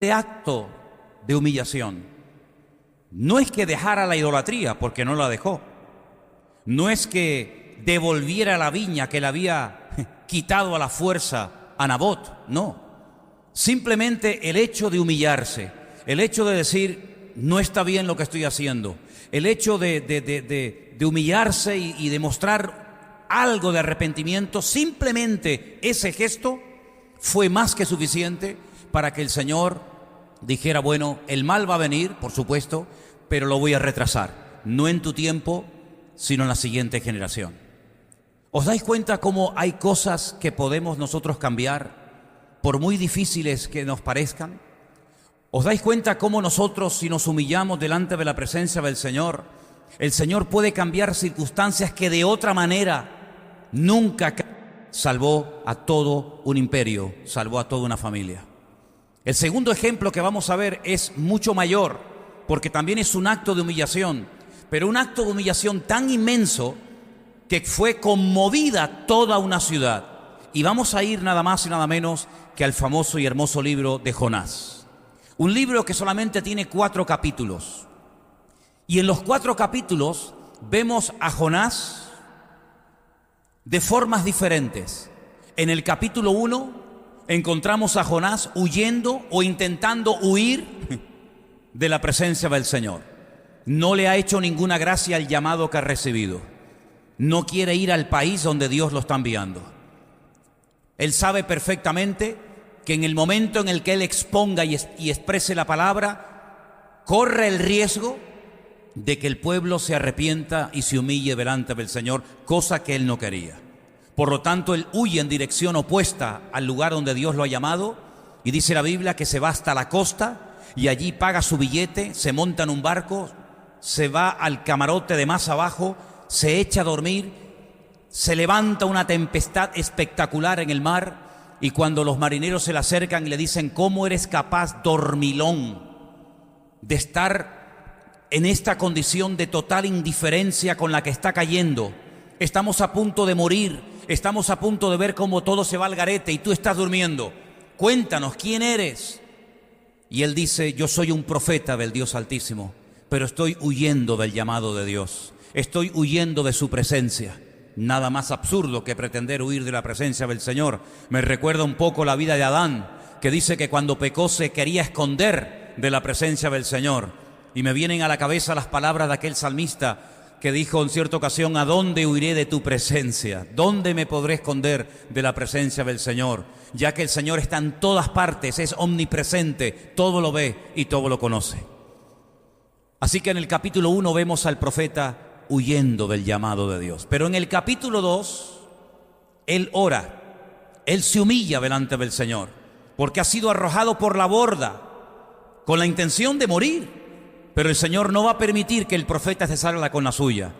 Este acto de humillación no es que dejara la idolatría, porque no la dejó. No es que devolviera la viña que le había quitado a la fuerza a Nabot, no. Simplemente el hecho de humillarse, el hecho de decir, no está bien lo que estoy haciendo, el hecho de humillarse y demostrar algo de arrepentimiento, simplemente ese gesto fue más que suficiente para que el Señor dijera, bueno, el mal va a venir, por supuesto, pero lo voy a retrasar, no en tu tiempo, sino en la siguiente generación. ¿Os dais cuenta cómo hay cosas que podemos nosotros cambiar, por muy difíciles que nos parezcan? ¿Os dais cuenta cómo nosotros, si nos humillamos delante de la presencia del Señor, el Señor puede cambiar circunstancias que de otra manera nunca salvó a todo un imperio, salvó a toda una familia? El segundo ejemplo que vamos a ver es mucho mayor, porque también es un acto de humillación, pero un acto de humillación tan inmenso que fue conmovida toda una ciudad. Y vamos a ir nada más y nada menos que al famoso y hermoso libro de Jonás. Un libro que solamente tiene 4 capítulos. Y en los 4 capítulos vemos a Jonás de formas diferentes. En el capítulo 1 encontramos a Jonás huyendo o intentando huir de la presencia del Señor. No le ha hecho ninguna gracia al llamado que ha recibido. No quiere ir al país donde Dios lo está enviando. Él sabe perfectamente que en el momento en el que él exponga y exprese la palabra, corre el riesgo de que el pueblo se arrepienta y se humille delante del Señor, cosa que él no quería. Por lo tanto, él huye en dirección opuesta al lugar donde Dios lo ha llamado, y dice la Biblia que se va hasta la costa y allí paga su billete, se monta en un barco, se va al camarote de más abajo, se echa a dormir, se levanta una tempestad espectacular en el mar, y cuando los marineros se le acercan y le dicen, ¿cómo eres capaz, dormilón, de estar en esta condición de total indiferencia con la que está cayendo? Estamos a punto de morir, estamos a punto de ver cómo todo se va al garete y tú estás durmiendo. Cuéntanos, ¿quién eres? Y él dice, yo soy un profeta del Dios Altísimo, pero estoy huyendo del llamado de Dios. Estoy huyendo de su presencia. Nada más absurdo que pretender huir de la presencia del Señor. Me recuerda un poco la vida de Adán, que dice que cuando pecó se quería esconder de la presencia del Señor. Y me vienen a la cabeza las palabras de aquel salmista que dijo en cierta ocasión, ¿a dónde huiré de tu presencia? ¿Dónde me podré esconder de la presencia del Señor? Ya que el Señor está en todas partes, es omnipresente, todo lo ve y todo lo conoce. Así que en el capítulo 1 vemos al profeta huyendo del llamado de Dios. Pero en el capítulo 2, él ora, él se humilla delante del Señor, porque ha sido arrojado por la borda con la intención de morir. Pero el Señor no va a permitir que el profeta se salga con la suya.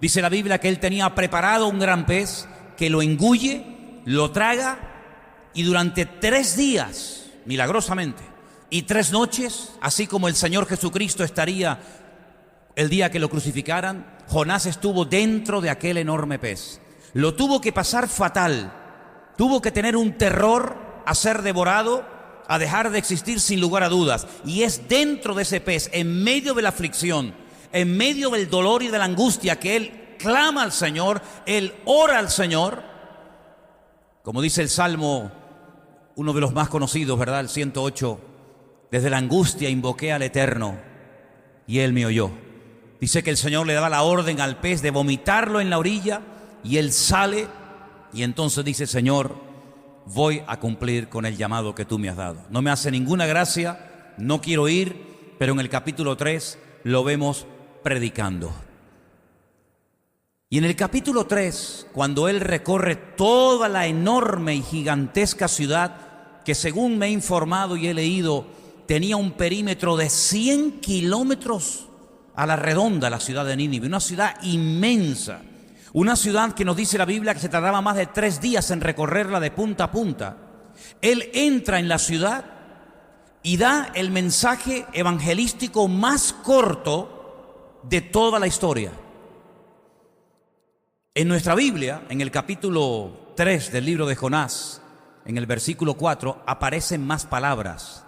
Dice la Biblia que él tenía preparado un gran pez que lo engulle, lo traga, y durante 3 días, milagrosamente, y 3 noches, así como el Señor Jesucristo estaría el día que lo crucificaran, Jonás estuvo dentro de aquel enorme pez. Lo tuvo que pasar fatal, tuvo que tener un terror a ser devorado, a dejar de existir sin lugar a dudas. Y es dentro de ese pez, en medio de la aflicción, en medio del dolor y de la angustia, que él clama al Señor, él ora al Señor. Como dice el Salmo, uno de los más conocidos, ¿verdad? El 108, desde la angustia invoqué al Eterno y él me oyó. Dice que el Señor le daba la orden al pez de vomitarlo en la orilla y él sale y entonces dice, Señor, voy a cumplir con el llamado que tú me has dado. No me hace ninguna gracia, no quiero ir, pero en el capítulo 3 lo vemos predicando. Y en el capítulo 3, cuando él recorre toda la enorme y gigantesca ciudad, que según me he informado y he leído, tenía un perímetro de 100 kilómetros a la redonda, la ciudad de Nínive, una ciudad inmensa. Una ciudad que nos dice la Biblia que se tardaba más de 3 días en recorrerla de punta a punta. Él entra en la ciudad y da el mensaje evangelístico más corto de toda la historia. En nuestra Biblia, en el capítulo 3 del libro de Jonás, en el versículo 4, aparecen más palabras.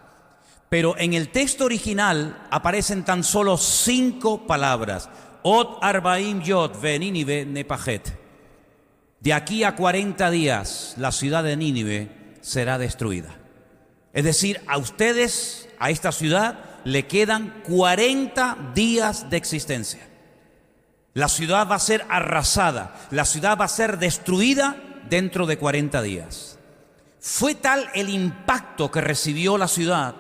Pero en el texto original aparecen tan solo 5 palabras. Ot arbaim yot ve Nínive nepajet. De aquí a 40 días la ciudad de Nínive será destruida. Es decir, a ustedes, a esta ciudad, le quedan 40 días de existencia. La ciudad va a ser arrasada, la ciudad va a ser destruida dentro de 40 días. Fue tal el impacto que recibió la ciudad,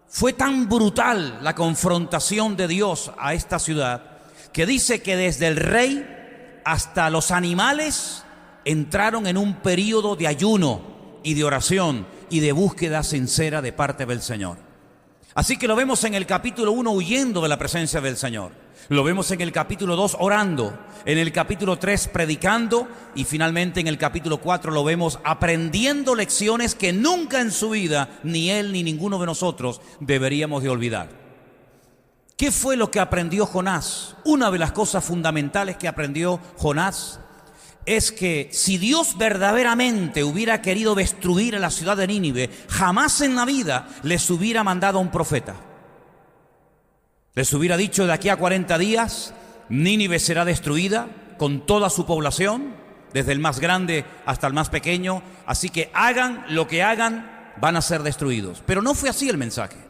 fue tan brutal la confrontación de Dios a esta ciudad, que dice que desde el rey hasta los animales entraron en un período de ayuno y de oración y de búsqueda sincera de parte del Señor. Así que lo vemos en el capítulo 1 huyendo de la presencia del Señor. Lo vemos en el capítulo 2 orando, en el capítulo 3 predicando y finalmente en el capítulo 4 lo vemos aprendiendo lecciones que nunca en su vida ni él ni ninguno de nosotros deberíamos de olvidar. ¿Qué fue lo que aprendió Jonás? Una de las cosas fundamentales que aprendió Jonás es que si Dios verdaderamente hubiera querido destruir a la ciudad de Nínive, jamás en la vida les hubiera mandado a un profeta. Les hubiera dicho: de aquí a 40 días Nínive será destruida con toda su población, desde el más grande hasta el más pequeño, así que hagan lo que hagan, van a ser destruidos. Pero no fue así el mensaje.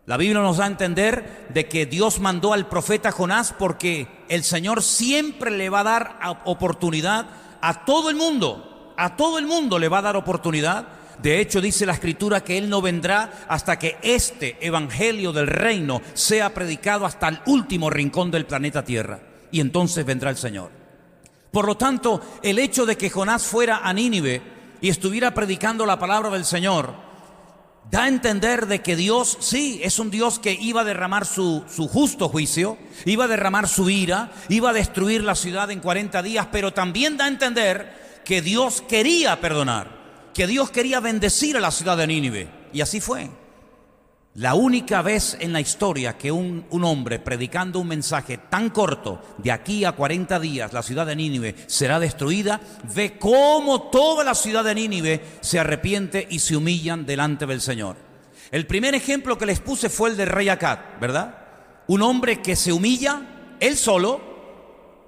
La Biblia nos da a entender de que Dios mandó al profeta Jonás porque el Señor siempre le va a dar oportunidad a todo el mundo le va a dar oportunidad. De hecho, dice la Escritura que Él no vendrá hasta que este evangelio del reino sea predicado hasta el último rincón del planeta Tierra. Y entonces vendrá el Señor. Por lo tanto, el hecho de que Jonás fuera a Nínive y estuviera predicando la palabra del Señor, da a entender de que Dios, sí, es un Dios que iba a derramar su justo juicio, iba a derramar su ira, iba a destruir la ciudad en 40 días, pero también da a entender que Dios quería perdonar, que Dios quería bendecir a la ciudad de Nínive. Y así fue. La única vez en la historia que un hombre predicando un mensaje tan corto, de aquí a 40 días la ciudad de Nínive será destruida, ve cómo toda la ciudad de Nínive se arrepiente y se humillan delante del Señor. El primer ejemplo que les puse fue el del rey Acab, ¿verdad? Un hombre que se humilla, él solo,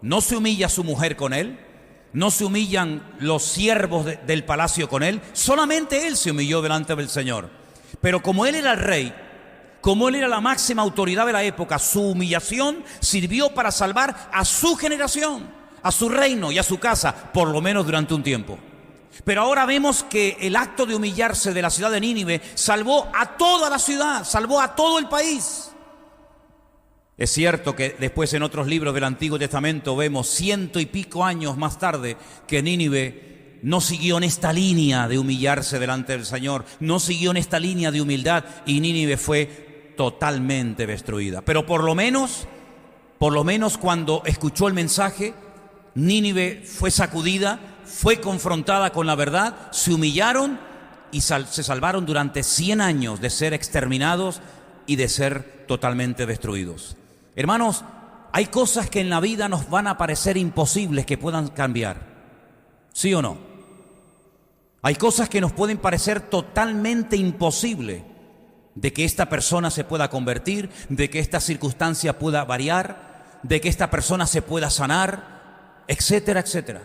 no se humilla su mujer con él, no se humillan los siervos del palacio con él, solamente él se humilló delante del Señor. Pero como él era el rey, como él era la máxima autoridad de la época, su humillación sirvió para salvar a su generación, a su reino y a su casa, por lo menos durante un tiempo. Pero ahora vemos que el acto de humillarse de la ciudad de Nínive salvó a toda la ciudad, salvó a todo el país. Es cierto que después en otros libros del Antiguo Testamento vemos 100 y pico años más tarde que Nínive no siguió en esta línea de humillarse delante del Señor, no siguió en esta línea de humildad y Nínive fue totalmente destruida. Pero por lo menos cuando escuchó el mensaje, Nínive fue sacudida, fue confrontada con la verdad, se humillaron y se salvaron durante 100 años de ser exterminados y de ser totalmente destruidos. Hermanos, hay cosas que en la vida nos van a parecer imposibles que puedan cambiar. ¿Sí o no? Hay cosas que nos pueden parecer totalmente imposibles de que esta persona se pueda convertir, de que esta circunstancia pueda variar, de que esta persona se pueda sanar, etcétera, etcétera.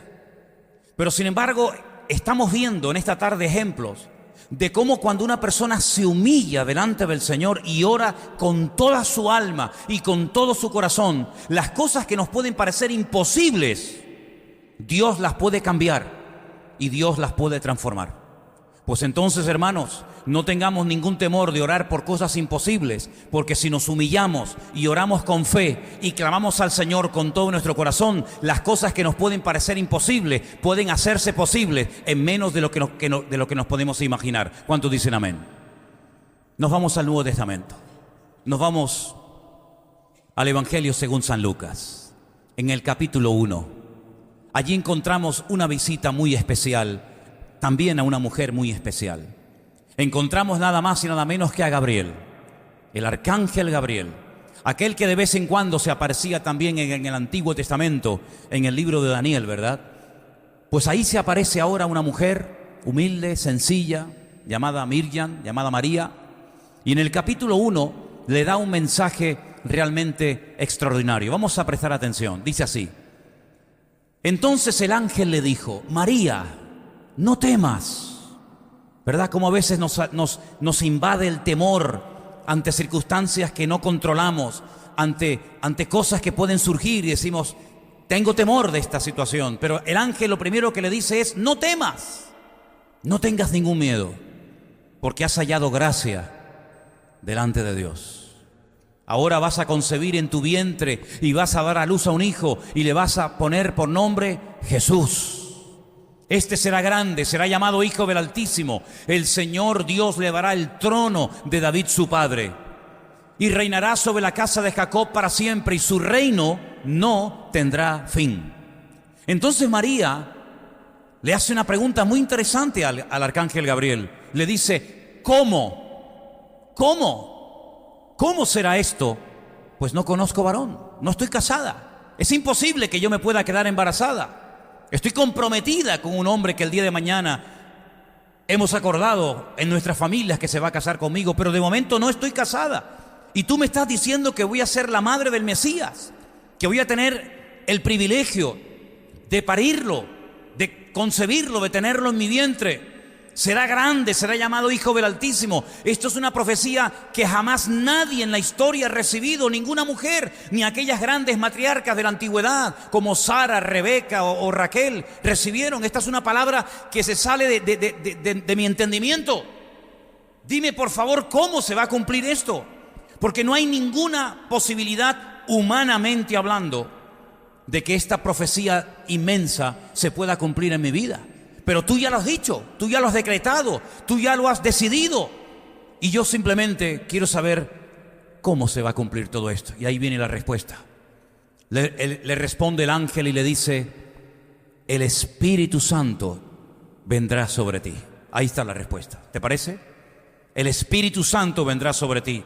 Pero sin embargo, estamos viendo en esta tarde ejemplos de cómo cuando una persona se humilla delante del Señor y ora con toda su alma y con todo su corazón, las cosas que nos pueden parecer imposibles, Dios las puede cambiar y Dios las puede transformar. Pues entonces, hermanos, no tengamos ningún temor de orar por cosas imposibles, porque si nos humillamos y oramos con fe y clamamos al Señor con todo nuestro corazón, las cosas que nos pueden parecer imposibles pueden hacerse posibles en menos de lo que nos podemos imaginar. ¿Cuántos dicen amén? Nos vamos al Nuevo Testamento. Nos vamos al Evangelio según San Lucas, en el capítulo 1. Allí encontramos una visita muy especial, también a una mujer muy especial. Encontramos nada más y nada menos que a Gabriel, el arcángel Gabriel, aquel que de vez en cuando se aparecía también en el Antiguo Testamento, en el libro de Daniel, ¿verdad? Pues ahí se aparece ahora una mujer humilde, sencilla, llamada Miriam, llamada María, Y en el capítulo 1 le da un mensaje realmente extraordinario. Vamos a prestar atención. Dice así: entonces el ángel le dijo: María, no temas. ¿Verdad? Como a veces nos invade el temor ante circunstancias que no controlamos, ante cosas que pueden surgir y decimos: tengo temor de esta situación. Pero el ángel lo primero que le dice es: no temas, no tengas ningún miedo, porque has hallado gracia delante de Dios. Ahora vas a concebir en tu vientre y vas a dar a luz a un hijo y le vas a poner por nombre Jesús. Este será grande, será llamado Hijo del Altísimo. El Señor Dios le dará el trono de David su padre, y reinará sobre la casa de Jacob para siempre, y su reino no tendrá fin. Entonces María le hace una pregunta muy interesante al arcángel Gabriel. Le dice: ¿cómo? ¿Cómo será esto? Pues no conozco varón, no estoy casada. Es imposible que yo me pueda quedar embarazada. Estoy comprometida con un hombre que el día de mañana hemos acordado en nuestras familias que se va a casar conmigo, pero de momento no estoy casada. Y tú me estás diciendo que voy a ser la madre del Mesías, que voy a tener el privilegio de parirlo, de concebirlo, de tenerlo en mi vientre. Será grande, será llamado Hijo del Altísimo. Esto es una profecía que jamás nadie en la historia ha recibido, ninguna mujer, ni aquellas grandes matriarcas de la antigüedad como Sara, Rebeca o Raquel recibieron. Esta es una palabra que se sale de mi entendimiento. Dime por favor cómo se va a cumplir esto, porque no hay ninguna posibilidad humanamente hablando de que esta profecía inmensa se pueda cumplir en mi vida. Pero tú ya lo has dicho, tú ya lo has decretado, tú ya lo has decidido. Y yo simplemente quiero saber cómo se va a cumplir todo esto. Y ahí viene la respuesta. Le responde el ángel y le dice: el Espíritu Santo vendrá sobre ti. Ahí está la respuesta. ¿Te parece? El Espíritu Santo vendrá sobre ti,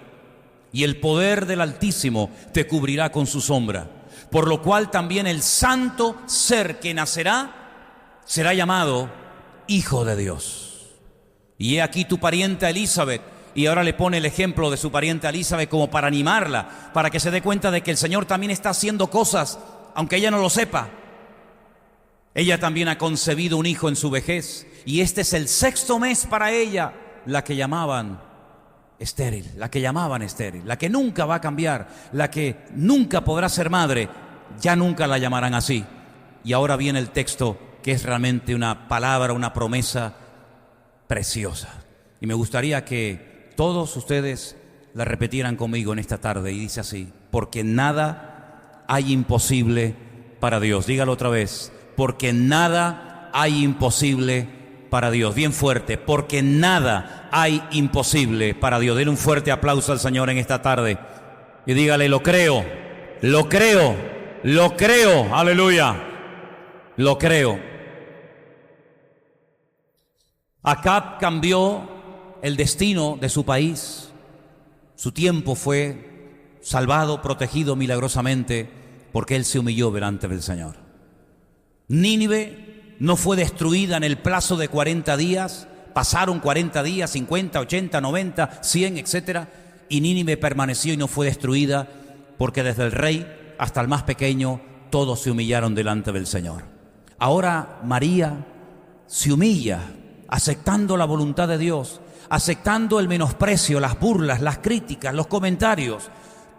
y el poder del Altísimo te cubrirá con su sombra. Por lo cual también el santo ser que nacerá será llamado Hijo de Dios. Y he aquí tu parienta Elizabeth. Y ahora le pone el ejemplo de su parienta Elizabeth como para animarla, para que se dé cuenta de que el Señor también está haciendo cosas, aunque ella no lo sepa. Ella también ha concebido un hijo en su vejez, y este es el 6º mes para ella, la que llamaban estéril, la que nunca va a cambiar, la que nunca podrá ser madre, ya nunca la llamarán así. Y ahora viene el texto que es realmente una palabra, una promesa preciosa. Y me gustaría que todos ustedes la repitieran conmigo en esta tarde, y dice así: porque nada hay imposible para Dios. Dígalo otra vez: porque nada hay imposible para Dios. Bien fuerte: porque nada hay imposible para Dios. Denle un fuerte aplauso al Señor en esta tarde y dígale: lo creo, lo creo, lo creo, aleluya, lo creo. Acab cambió el destino de su país. Su tiempo fue salvado, protegido milagrosamente, porque él se humilló delante del Señor. Nínive no fue destruida en el plazo de 40 días. Pasaron 40 días, 50, 80, 90, 100, etc. Y Nínive permaneció y no fue destruida, porque desde el rey hasta el más pequeño todos se humillaron delante del Señor. Ahora María se humilla, aceptando la voluntad de Dios, aceptando el menosprecio, las burlas, las críticas, los comentarios,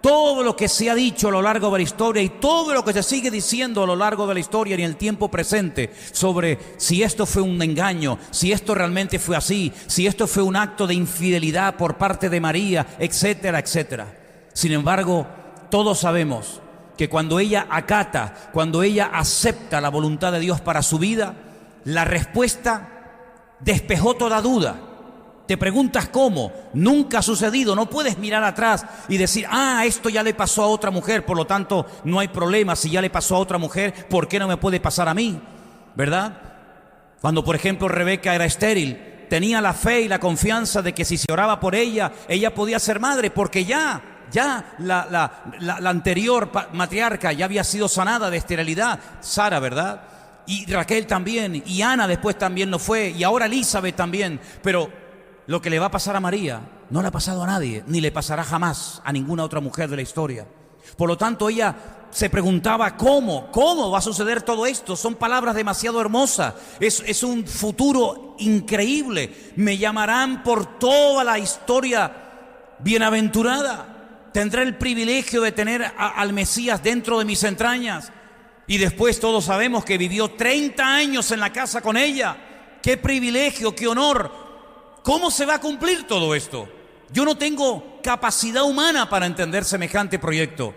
todo lo que se ha dicho a lo largo de la historia y todo lo que se sigue diciendo a lo largo de la historia y en el tiempo presente sobre si esto fue un engaño, si esto realmente fue así, si esto fue un acto de infidelidad por parte de María, etcétera, etcétera. Sin embargo, todos sabemos que cuando ella acata, cuando ella acepta la voluntad de Dios para su vida, la respuesta despejó toda duda. Te preguntas cómo, nunca ha sucedido, no puedes mirar atrás y decir: esto ya le pasó a otra mujer, por lo tanto no hay problema. Si ya le pasó a otra mujer, ¿por qué no me puede pasar a mí? ¿Verdad? Cuando por ejemplo Rebeca era estéril, tenía la fe y la confianza de que si se oraba por ella, ella podía ser madre, porque ya la anterior matriarca ya había sido sanada de esterilidad, Sara, ¿verdad? Y Raquel también, y Ana después también lo fue, y ahora Elizabeth también. Pero lo que le va a pasar a María no le ha pasado a nadie, ni le pasará jamás a ninguna otra mujer de la historia. Por lo tanto, ella se preguntaba ¿cómo va a suceder todo esto? Son palabras demasiado hermosas, es un futuro increíble. Me llamarán por toda la historia bienaventurada. Tendré el privilegio de tener al Mesías dentro de mis entrañas. Y después todos sabemos que vivió 30 años en la casa con ella. ¡Qué privilegio, qué honor! ¿Cómo se va a cumplir todo esto? Yo no tengo capacidad humana para entender semejante proyecto.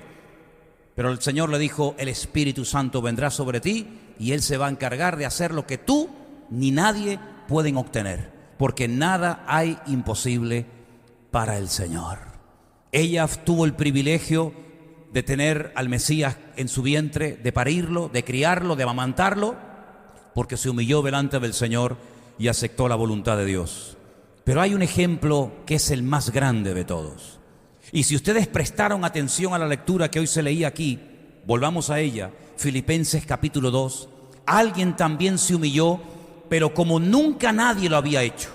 Pero el Señor le dijo, el Espíritu Santo vendrá sobre ti y Él se va a encargar de hacer lo que tú ni nadie pueden obtener, porque nada hay imposible para el Señor. Ella tuvo el privilegio de tener al Mesías en su vientre, de parirlo, de criarlo, de amamantarlo, porque se humilló delante del Señor y aceptó la voluntad de Dios. Pero hay un ejemplo que es el más grande de todos. Y si ustedes prestaron atención a la lectura que hoy se leía aquí, volvamos a ella, Filipenses capítulo 2, alguien también se humilló, pero como nunca nadie lo había hecho.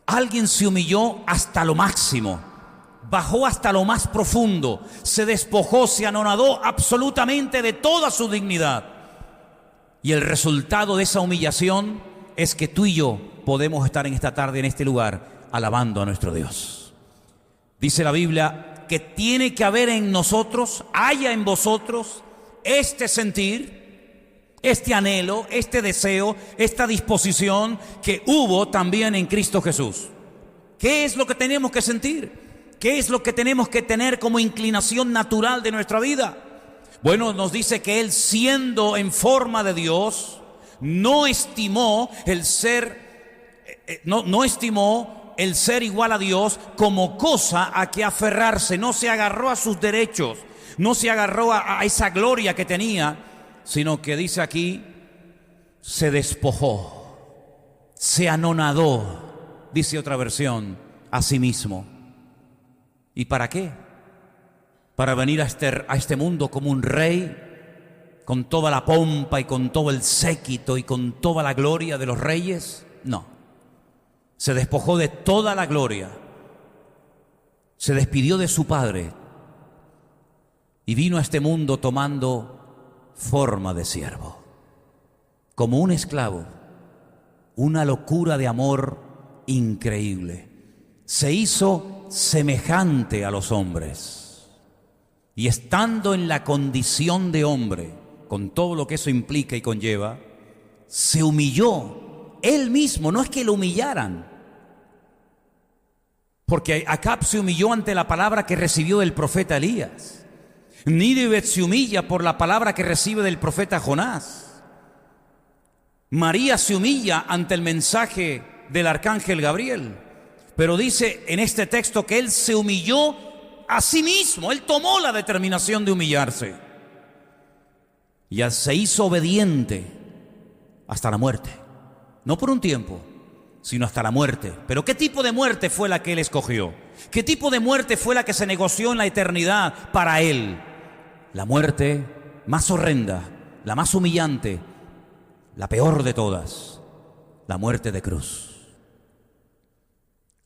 Alguien se humilló hasta lo máximo, bajó hasta lo más profundo, se despojó, se anonadó absolutamente de toda su dignidad. Y el resultado de esa humillación es que tú y yo podemos estar en esta tarde, en este lugar, alabando a nuestro Dios. Dice la Biblia que tiene que haber en nosotros, haya en vosotros, este sentir, este anhelo, este deseo, esta disposición que hubo también en Cristo Jesús. ¿Qué es lo que tenemos que sentir? ¿Qué es lo que tenemos que tener como inclinación natural de nuestra vida? Bueno, nos dice que Él, siendo en forma de Dios, no estimó el ser igual a Dios como cosa a que aferrarse. No se agarró a sus derechos, no se agarró a esa gloria que tenía, sino que dice aquí, se despojó, se anonadó, dice otra versión, a sí mismo. ¿Y para qué? ¿Para venir a este mundo como un rey, con toda la pompa y con todo el séquito y con toda la gloria de los reyes? No. Se despojó de toda la gloria, se despidió de su Padre y vino a este mundo tomando forma de siervo, como un esclavo, una locura de amor increíble. Se hizo semejante a los hombres y estando en la condición de hombre, con todo lo que eso implica y conlleva, se humilló Él mismo, no es que lo humillaran. Porque Acab se humilló ante la palabra que recibió del profeta Elías. Nínive se humilla por la palabra que recibe del profeta Jonás. María se humilla ante el mensaje del arcángel Gabriel. Pero dice en este texto que Él se humilló a sí mismo. Él tomó la determinación de humillarse. Y se hizo obediente hasta la muerte. No por un tiempo, sino hasta la muerte. Pero ¿qué tipo de muerte fue la que Él escogió? ¿Qué tipo de muerte fue la que se negoció en la eternidad para Él? La muerte más horrenda, la más humillante, la peor de todas, la muerte de cruz.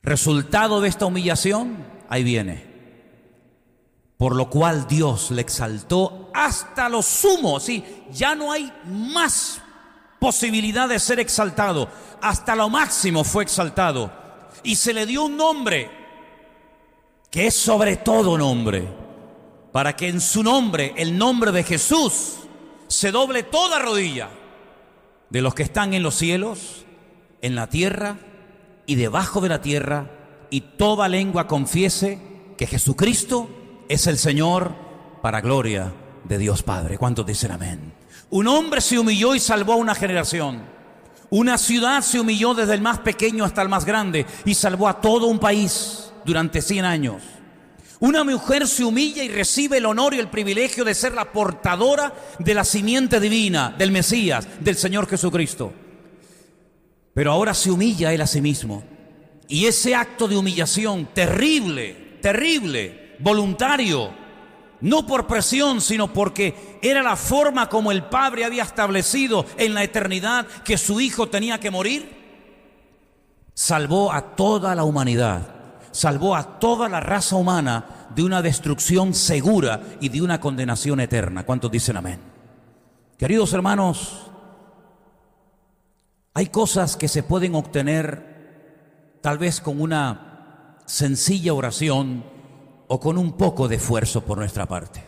Resultado de esta humillación, ahí viene. Por lo cual Dios le exaltó hasta lo sumo. Sí, ya no hay más posibilidad de ser exaltado. Hasta lo máximo fue exaltado. Y se le dio un nombre que es sobre todo nombre, para que en su nombre, el nombre de Jesús, se doble toda rodilla de los que están en los cielos, en la tierra y debajo de la tierra, y toda lengua confiese que Jesucristo es el Señor, para gloria de Dios Padre. ¿Cuántos dicen amén? Un hombre se humilló y salvó a una generación. Una ciudad se humilló desde el más pequeño hasta el más grande y salvó a todo un país durante 100 años. Una mujer se humilla y recibe el honor y el privilegio de ser la portadora de la simiente divina, del Mesías, del Señor Jesucristo. Pero ahora se humilla Él a sí mismo. Y ese acto de humillación terrible, terrible, voluntario, no por presión, sino porque era la forma como el Padre había establecido en la eternidad que su Hijo tenía que morir. salvó a toda la humanidad, salvó a toda la raza humana de una destrucción segura y de una condenación eterna. ¿Cuántos dicen amén? Queridos hermanos, hay cosas que se pueden obtener tal vez con una sencilla oración o con un poco de esfuerzo por nuestra parte.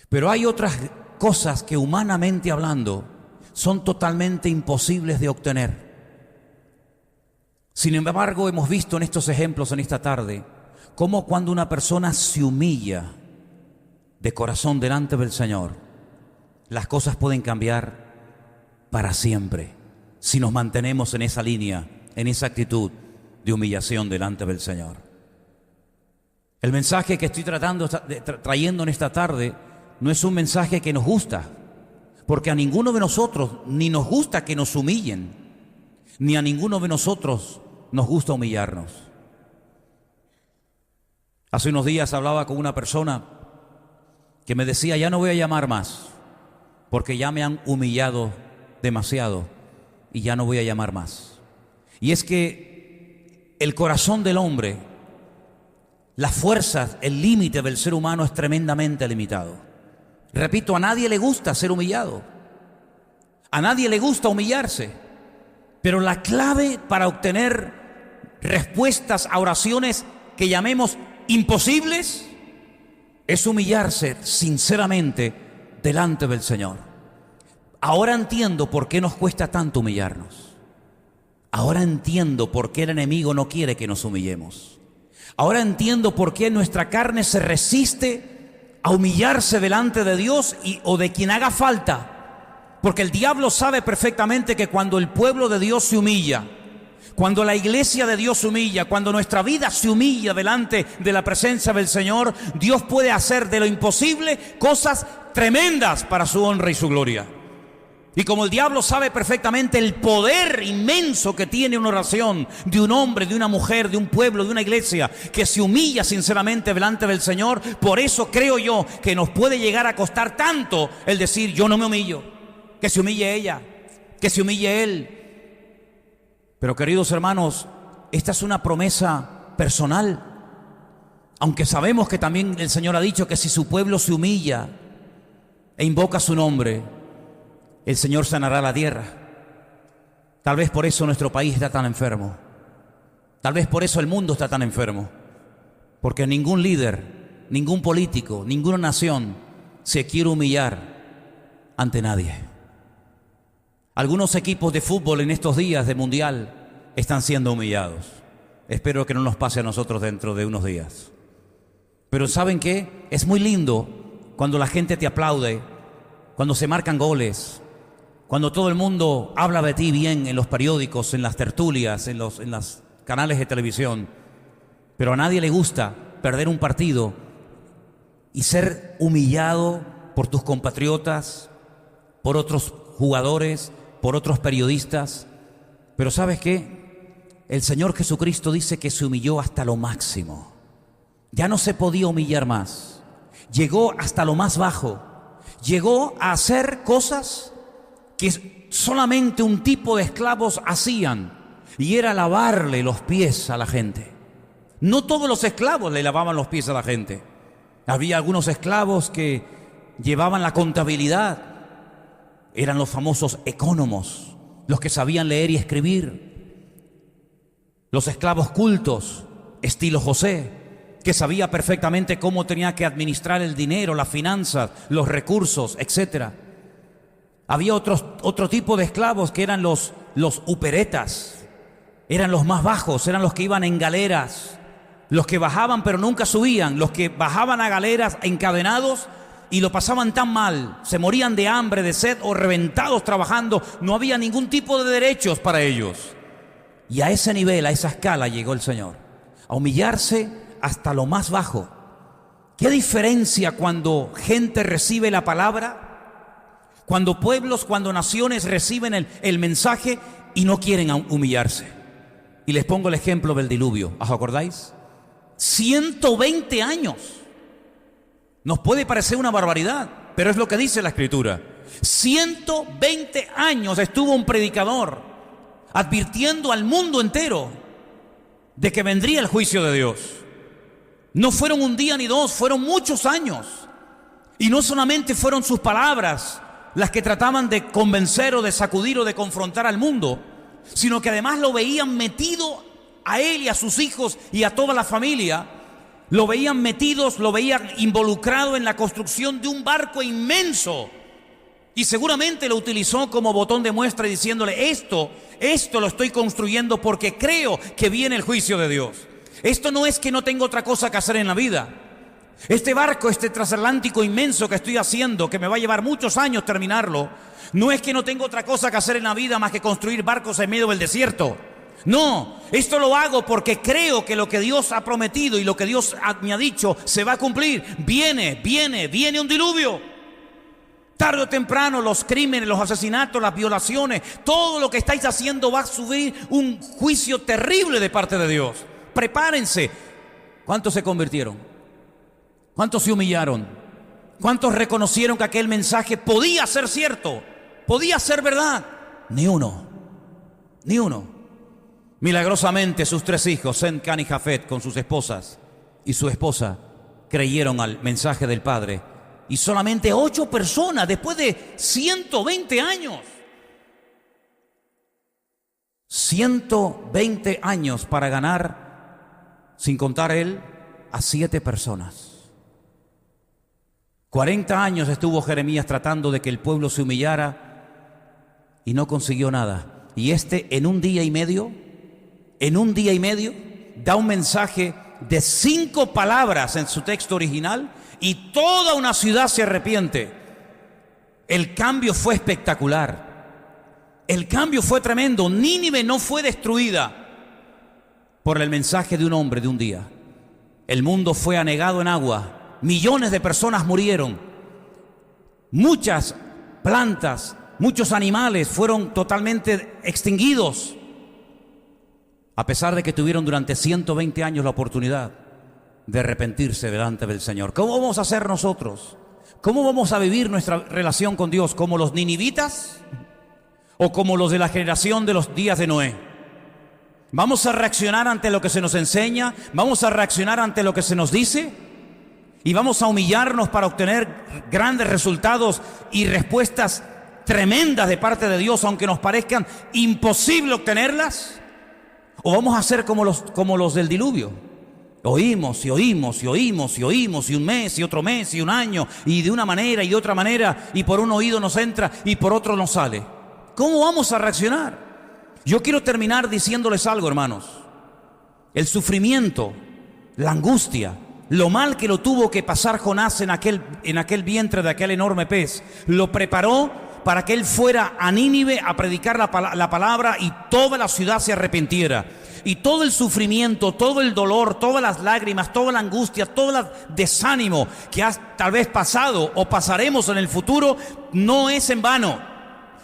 Pero hay otras cosas que, humanamente hablando, son totalmente imposibles de obtener. Sin embargo, hemos visto en estos ejemplos en esta tarde cómo cuando una persona se humilla de corazón delante del Señor, las cosas pueden cambiar para siempre si nos mantenemos en esa línea, en esa actitud de humillación delante del Señor. El mensaje que estoy trayendo en esta tarde no es un mensaje que nos gusta, porque a ninguno de nosotros ni nos gusta que nos humillen, ni a ninguno de nosotros nos gusta humillarnos. Hace unos días hablaba con una persona que me decía: ya no voy a llamar más, porque ya me han humillado demasiado y ya no voy a llamar más. Y es que el corazón del hombre, las fuerzas, el límite del ser humano es tremendamente limitado. Repito, a nadie le gusta ser humillado, a nadie le gusta humillarse, pero la clave para obtener respuestas a oraciones que llamemos imposibles es humillarse sinceramente delante del Señor. Ahora entiendo por qué nos cuesta tanto humillarnos. Ahora entiendo por qué el enemigo no quiere que nos humillemos. Ahora entiendo por qué nuestra carne se resiste a humillarse delante de Dios o de quien haga falta. Porque el diablo sabe perfectamente que cuando el pueblo de Dios se humilla, cuando la iglesia de Dios se humilla, cuando nuestra vida se humilla delante de la presencia del Señor, Dios puede hacer de lo imposible cosas tremendas para su honra y su gloria. Y como el diablo sabe perfectamente el poder inmenso que tiene una oración de un hombre, de una mujer, de un pueblo, de una iglesia que se humilla sinceramente delante del Señor, por eso creo yo que nos puede llegar a costar tanto el decir: yo no me humillo, que se humille ella, que se humille él. Pero queridos hermanos, esta es una promesa personal, aunque sabemos que también el Señor ha dicho que si su pueblo se humilla e invoca su nombre, el Señor sanará la tierra. Tal vez por eso nuestro país está tan enfermo. Tal vez por eso el mundo está tan enfermo. Porque ningún líder, ningún político, ninguna nación se quiere humillar ante nadie. Algunos equipos de fútbol en estos días de mundial están siendo humillados. Espero que no nos pase a nosotros dentro de unos días. Pero ¿saben qué? Es muy lindo cuando la gente te aplaude, cuando se marcan goles, cuando todo el mundo habla de ti bien en los periódicos, en las tertulias, en los canales de televisión. Pero a nadie le gusta perder un partido y ser humillado por tus compatriotas, por otros jugadores, por otros periodistas. Pero ¿sabes qué? El Señor Jesucristo dice que se humilló hasta lo máximo. Ya no se podía humillar más. Llegó hasta lo más bajo. Llegó a hacer cosas que solamente un tipo de esclavos hacían, y era lavarle los pies a la gente. No todos los esclavos le lavaban los pies a la gente. Había algunos esclavos que llevaban la contabilidad. Eran los famosos ecónomos, los que sabían leer y escribir. Los esclavos cultos, estilo José, que sabía perfectamente cómo tenía que administrar el dinero, las finanzas, los recursos, etc. Había otro tipo de esclavos que eran los uperetas. Eran los más bajos, eran los que iban en galeras, los que bajaban pero nunca subían, los que bajaban a galeras encadenados y lo pasaban tan mal, se morían de hambre, de sed o reventados trabajando. No había ningún tipo de derechos para ellos. Y a ese nivel, a esa escala llegó el Señor, a humillarse hasta lo más bajo. ¿Qué diferencia cuando gente recibe la palabra? Cuando pueblos, cuando naciones reciben el mensaje y no quieren humillarse. Y les pongo el ejemplo del diluvio. ¿Os acordáis? 120 años. Nos puede parecer una barbaridad, pero es lo que dice la Escritura. 120 años estuvo un predicador advirtiendo al mundo entero de que vendría el juicio de Dios. No fueron un día ni dos, fueron muchos años. Y no solamente fueron sus palabras las que trataban de convencer o de sacudir o de confrontar al mundo, sino que además lo veían metido a él y a sus hijos y a toda la familia. Lo veían metidos, lo veían involucrado en la construcción de un barco inmenso. Y seguramente lo utilizó como botón de muestra diciéndole, esto lo estoy construyendo porque creo que viene el juicio de Dios. Esto no es que no tengo otra cosa que hacer en la vida. Este barco, este transatlántico inmenso que estoy haciendo, que me va a llevar muchos años terminarlo, no es que no tengo otra cosa que hacer en la vida más que construir barcos en medio del desierto. No, esto lo hago porque creo que lo que Dios ha prometido y lo que Dios me ha dicho se va a cumplir. Viene un diluvio. Tarde o temprano los crímenes, los asesinatos, las violaciones, todo lo que estáis haciendo va a sufrir un juicio terrible de parte de Dios. Prepárense. ¿Cuántos se convirtieron? ¿Cuántos se humillaron? ¿Cuántos reconocieron que aquel mensaje podía ser cierto? Podía ser verdad. Ni uno. Milagrosamente sus 3 hijos, Sem, Can y Jafet, con sus esposas y su esposa, creyeron al mensaje del Padre. Y solamente 8 personas después de 120 años. 120 años para ganar, sin contar él, a 7 personas. 40 años estuvo Jeremías tratando de que el pueblo se humillara y no consiguió nada. Y en un día y medio, da un mensaje de 5 palabras en su texto original y toda una ciudad se arrepiente. El cambio fue espectacular. El cambio fue tremendo. Nínive no fue destruida por el mensaje de un hombre de un día. El mundo fue anegado en agua. Millones de personas murieron. Muchas plantas, muchos animales fueron totalmente extinguidos. A pesar de que tuvieron durante 120 años la oportunidad de arrepentirse delante del Señor. ¿Cómo vamos a hacer nosotros? ¿Cómo vamos a vivir nuestra relación con Dios? ¿Como los ninivitas o como los de la generación de los días de Noé? ¿Vamos a reaccionar ante lo que se nos enseña? ¿Vamos a reaccionar ante lo que se nos dice? ¿Y vamos a humillarnos para obtener grandes resultados y respuestas tremendas de parte de Dios, aunque nos parezcan imposible obtenerlas? ¿O vamos a ser como los del diluvio? Oímos y un mes y otro mes y un año y de una manera y de otra manera, y por un oído nos entra y por otro nos sale. ¿Cómo vamos a reaccionar? Yo quiero terminar diciéndoles algo, hermanos. El sufrimiento, la angustia, lo mal que lo tuvo que pasar Jonás en aquel vientre de aquel enorme pez, lo preparó para que él fuera a Nínive a predicar la palabra y toda la ciudad se arrepintiera. Y todo el sufrimiento, todo el dolor, todas las lágrimas, toda la angustia, todo el desánimo que has tal vez pasado o pasaremos en el futuro, no es en vano.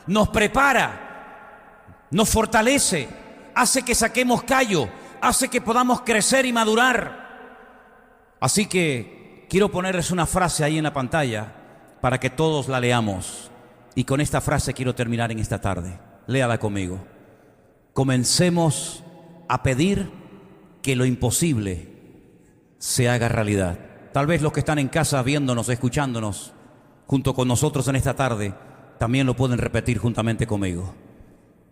Nos prepara, nos fortalece, hace que saquemos callo, hace que podamos crecer y madurar. Así que quiero ponerles una frase ahí en la pantalla para que todos la leamos. Y con esta frase quiero terminar en esta tarde. Léala conmigo. Comencemos a pedir que lo imposible se haga realidad. Tal vez los que están en casa viéndonos, escuchándonos, junto con nosotros en esta tarde, también lo pueden repetir juntamente conmigo.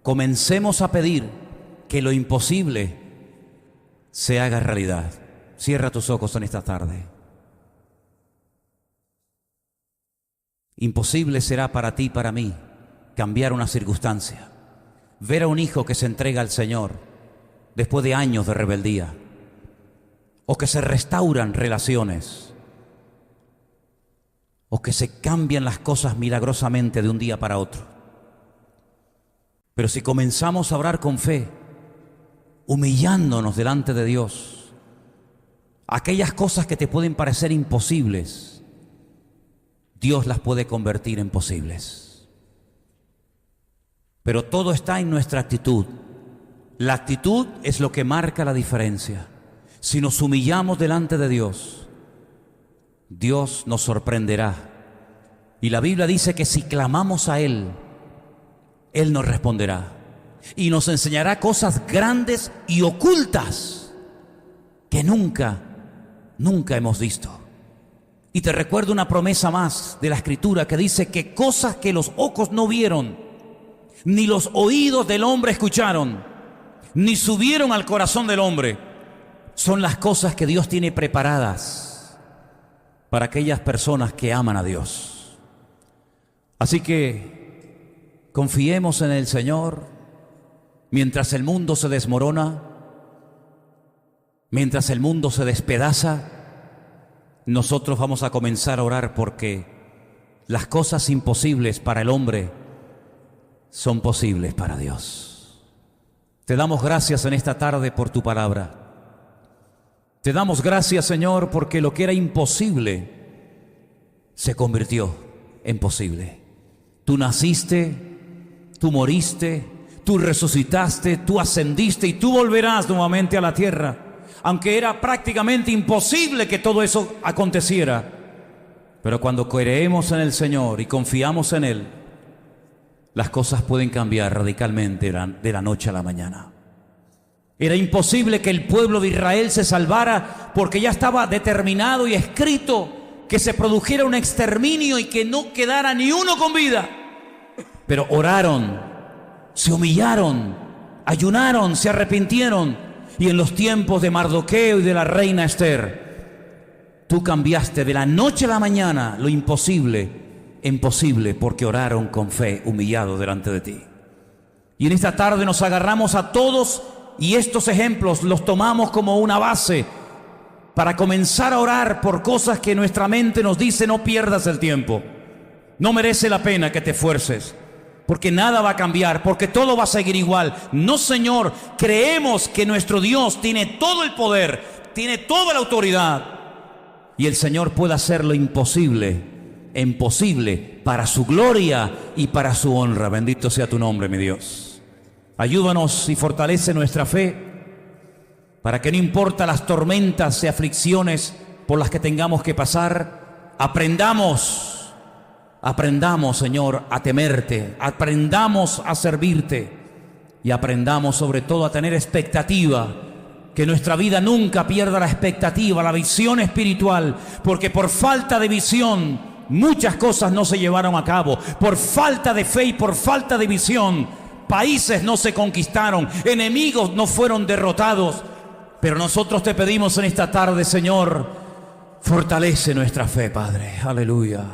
Comencemos a pedir que lo imposible se haga realidad. Cierra tus ojos en esta tarde. Imposible será para ti y para mí cambiar una circunstancia. Ver a un hijo que se entrega al Señor después de años de rebeldía, o que se restauran relaciones, o que se cambian las cosas milagrosamente de un día para otro. Pero si comenzamos a orar con fe, humillándonos delante de Dios, aquellas cosas que te pueden parecer imposibles, Dios las puede convertir en posibles. Pero todo está en nuestra actitud. La actitud es lo que marca la diferencia. Si nos humillamos delante de Dios, Dios nos sorprenderá. Y la Biblia dice que si clamamos a Él, Él nos responderá. y nos enseñará cosas grandes y ocultas que nunca hemos visto. Y te recuerdo una promesa más de la Escritura que dice que cosas que los ojos no vieron, ni los oídos del hombre escucharon, ni subieron al corazón del hombre, son las cosas que Dios tiene preparadas para aquellas personas que aman a Dios. Así que confiemos en el Señor mientras el mundo se desmorona, mientras el mundo se despedaza. Nosotros vamos a comenzar a orar porque las cosas imposibles para el hombre son posibles para Dios. Te damos gracias en esta tarde por tu palabra. Te damos gracias, Señor, porque lo que era imposible se convirtió en posible. Tú naciste, tú moriste, tú resucitaste, tú ascendiste y tú volverás nuevamente a la tierra. Aunque era prácticamente imposible que todo eso aconteciera. Pero cuando creemos en el Señor y confiamos en Él, las cosas pueden cambiar radicalmente de la noche a la mañana. Era imposible que el pueblo de Israel se salvara porque ya estaba determinado y escrito que se produjera un exterminio y que no quedara ni uno con vida. Pero oraron, se humillaron, ayunaron, se arrepintieron. Y en los tiempos de Mardoqueo y de la reina Esther, tú cambiaste de la noche a la mañana lo imposible en posible porque oraron con fe, humillados delante de ti. Y en esta tarde nos agarramos a todos y estos ejemplos los tomamos como una base para comenzar a orar por cosas que nuestra mente nos dice: no pierdas el tiempo, no merece la pena que te esfuerces, porque nada va a cambiar, porque todo va a seguir igual. No, Señor, creemos que nuestro Dios tiene todo el poder, tiene toda la autoridad, y el Señor puede hacer lo imposible en posible para su gloria y para su honra. Bendito sea tu nombre, mi Dios. Ayúdanos y fortalece nuestra fe para que no importa las tormentas y aflicciones por las que tengamos que pasar, aprendamos, Señor, a temerte, aprendamos a servirte y aprendamos sobre todo a tener expectativa, que nuestra vida nunca pierda la expectativa, la visión espiritual, porque por falta de visión muchas cosas no se llevaron a cabo. Por falta de fe y por falta de visión, países no se conquistaron, enemigos no fueron derrotados. Pero nosotros te pedimos en esta tarde, Señor, fortalece nuestra fe, Padre. Aleluya.